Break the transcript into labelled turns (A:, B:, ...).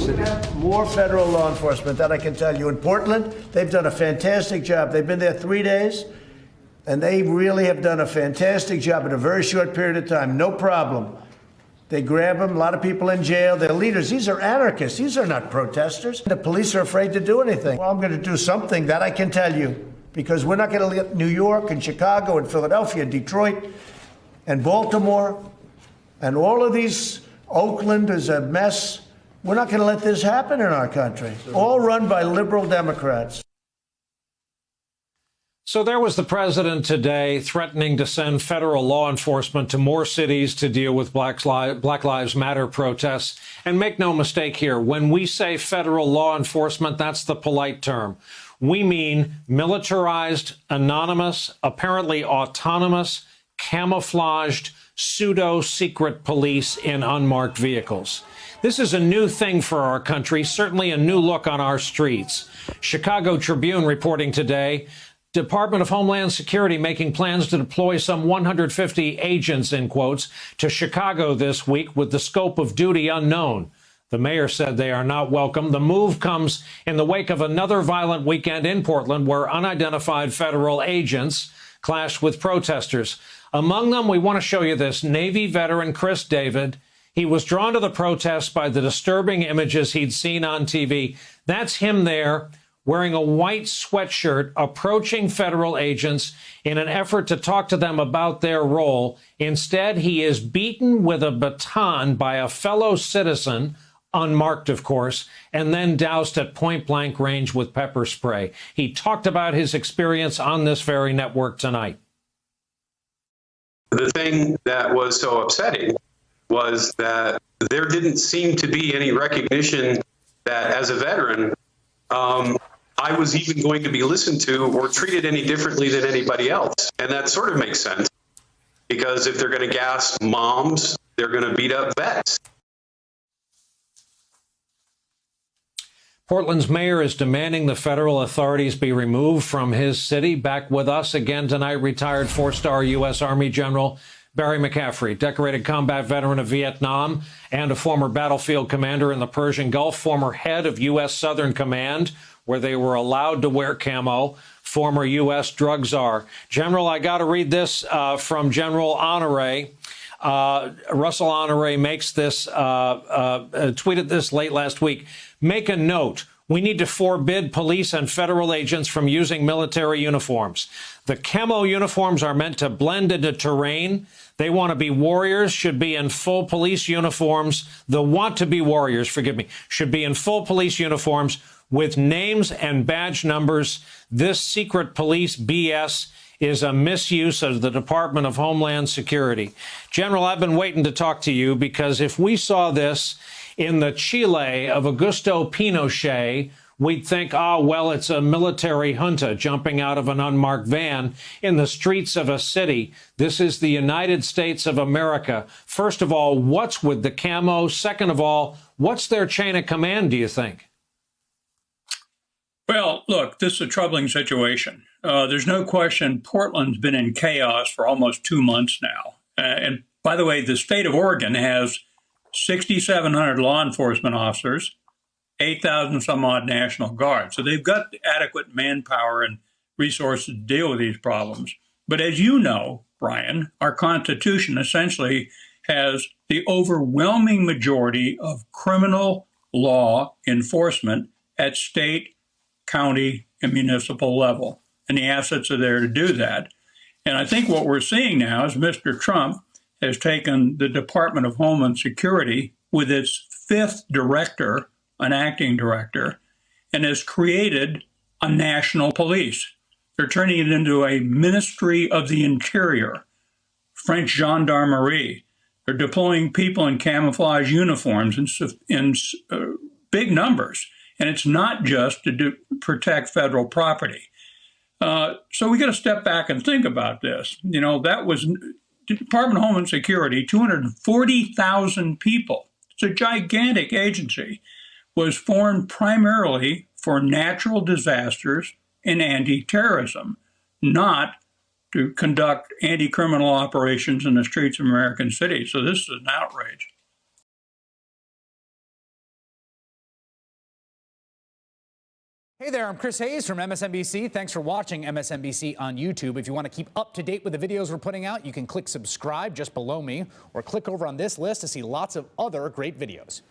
A: city.
B: More federal law enforcement, that I can tell you. In Portland, they've done a fantastic job. They've been there 3 days, and they really have done a fantastic job in a very short period of time. No problem. They grab them, a lot of people in jail. They're leaders. These are anarchists. These are not protesters. The police are afraid to do anything. Well, I'm going to do something, that I can tell you, because we're not going to let New York and Chicago and Philadelphia, Detroit and Baltimore and all of these, Oakland is a mess. We're not going to let this happen in our country. All run by liberal Democrats.
C: So there was the president today threatening to send federal law enforcement to more cities to deal with Black Lives Matter protests. And make no mistake here, when we say federal law enforcement, that's the polite term. We mean militarized, anonymous, apparently autonomous, camouflaged, pseudo-secret police in unmarked vehicles. This is a new thing for our country, certainly a new look on our streets. Chicago Tribune reporting today, Department of Homeland Security making plans to deploy some 150 agents, in quotes, to Chicago this week with the scope of duty unknown. The mayor said they are not welcome. The move comes in the wake of another violent weekend in Portland where unidentified federal agents clashed with protesters. Among them, we want to show you this Navy veteran Chris David. He was drawn to the protests by the disturbing images he'd seen on TV. That's him there, wearing a white sweatshirt, approaching federal agents in an effort to talk to them about their role. Instead, he is beaten with a baton by a fellow citizen, unmarked, of course, and then doused at point-blank range with pepper spray. He talked about his experience on this very network tonight.
D: The thing that was so upsetting was that there didn't seem to be any recognition that, as a veteran, I was even going to be listened to or treated any differently than anybody else. And that sort of makes sense, because if they're going to gas moms, they're going to beat up vets.
C: Portland's mayor is demanding the federal authorities be removed from his city. Back with us again tonight, retired four-star U.S. Army General Barry McCaffrey, decorated combat veteran of Vietnam and a former battlefield commander in the Persian Gulf, former head of U.S. Southern Command, where they were allowed to wear camo, former U.S. drug czar. General, I got to read this from General Honore. Russell Honore makes this, tweeted this late last week. Make a note. We need to forbid police and federal agents from using military uniforms. The camo uniforms are meant to blend into terrain. They want to be warriors, should be in full police uniforms. The want-to-be warriors, forgive me, should be in full police uniforms with names and badge numbers. This secret police BS is a misuse of the Department of Homeland Security. General, I've been waiting to talk to you because if we saw this in the Chile of Augusto Pinochet, we'd think, well, it's a military junta jumping out of an unmarked van in the streets of a city. This is the United States of America. First of all, what's with the camo? Second of all, what's their chain of command, do you think?
E: Well, look, this is a troubling situation. There's no question Portland's been in chaos for almost 2 months now. And by the way, the state of Oregon has 6,700 law enforcement officers, 8,000 some odd National Guard. So they've got adequate manpower and resources to deal with these problems. But as you know, Brian, our Constitution essentially has the overwhelming majority of criminal law enforcement at state, county, and municipal level. And the assets are there to do that. And I think what we're seeing now is Mr. Trump has taken the Department of Homeland Security with its fifth director, an acting director, and has created a national police. They're turning it into a Ministry of the Interior, French gendarmerie. They're deploying people in camouflage uniforms in big numbers. And it's not just to protect federal property. So we got to step back and think about this. You know, that was Department of Homeland Security, 240,000 people. It's a gigantic agency. Was formed primarily for natural disasters and anti-terrorism, not to conduct anti-criminal operations in the streets of American cities. So this is an outrage.
A: Hey there, I'm Chris Hayes from MSNBC. Thanks for watching MSNBC on YouTube. If you want to keep up to date with the videos we're putting out, you can click subscribe just below me or click over on this list to see lots of other great videos.